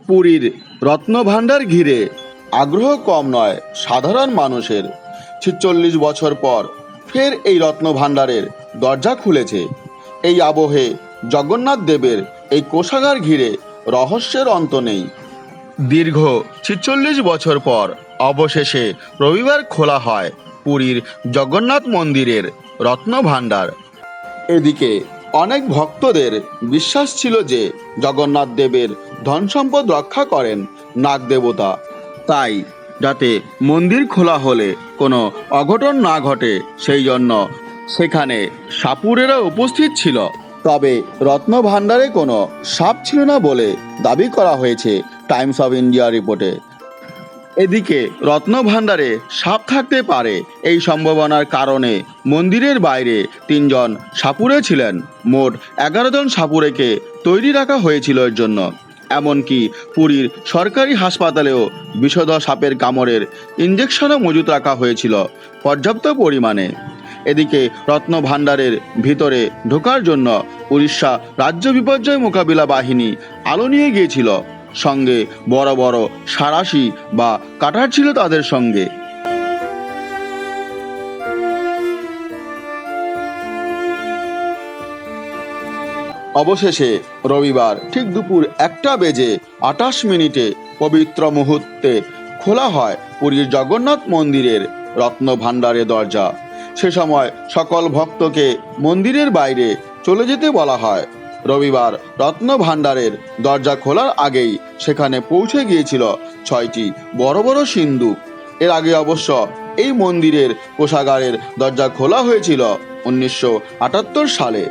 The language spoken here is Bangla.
পুরীর রত্নভাণ্ডার ঘিরে আগ্রহ কম নয় সাধারণ মানুষের। ৪৬ বছর পর ফের এই রত্নভাণ্ডারের দরজা খুলেছে। এই আবহে জগন্নাথ দেবের এই কোষাগার ঘিরে রহস্যের অন্ত নেই। দীর্ঘ ৪৬ বছর পর অবশেষে রবিবার খোলা হয় পুরীর জগন্নাথ মন্দিরের রত্নভাণ্ডার। এদিকে অনেক ভক্তদের বিশ্বাস ছিল যে জগন্নাথ দেবের ধন সম্পদ রক্ষা করেন নাগ দেবতা, তাই যাতে মন্দির খোলা হলে কোনো অঘটন না ঘটে সেই জন্য সেখানে সাপুড়েরা উপস্থিত ছিল। তবে রত্নভাণ্ডারে কোনো সাপ ছিল না বলে দাবি করা হয়েছে টাইমস অফ ইন্ডিয়া রিপোর্টে। এদিকে রত্নভাণ্ডারে সাপ থাকতে পারে এই সম্ভাবনার কারণে মন্দিরের বাইরে ৩ জন সাপুড়ে ছিলেন। মোট ১১ জন সাপুড়েকে তৈরি রাখা হয়েছিল এর জন্য। এমনকি পুরীর সরকারি হাসপাতালেও বিষধর সাপের কামড়ের ইঞ্জেকশনও মজুত রাখা হয়েছিল পর্যাপ্ত পরিমাণে। এদিকে রত্নভাণ্ডারের ভিতরে ঢোকার জন্য উড়িষ্যা রাজ্য বিপর্যয় মোকাবিলা বাহিনী আলো নিয়ে গিয়েছিল, সঙ্গে বড় বড় সাঁড়াশি বা কাটার ছিল তাদের সঙ্গে। অবশেষে রবিবার ঠিক দুপুর 1:28 পবিত্র মুহূর্তে খোলা হয় পুরীর জগন্নাথ মন্দিরের রত্নভাণ্ডারের দরজা। সে সময় সকল ভক্তকে মন্দিরের বাইরে চলে যেতে বলা হয়। রবিবার রত্নভাণ্ডারের দরজা খোলার আগেই সেখানে পৌঁছে গিয়েছিল 6টি বড় বড় সিন্দুক। এর আগে অবশ্য এই মন্দিরের কোষাগারের দরজা খোলা হয়েছিল 1978 সালে।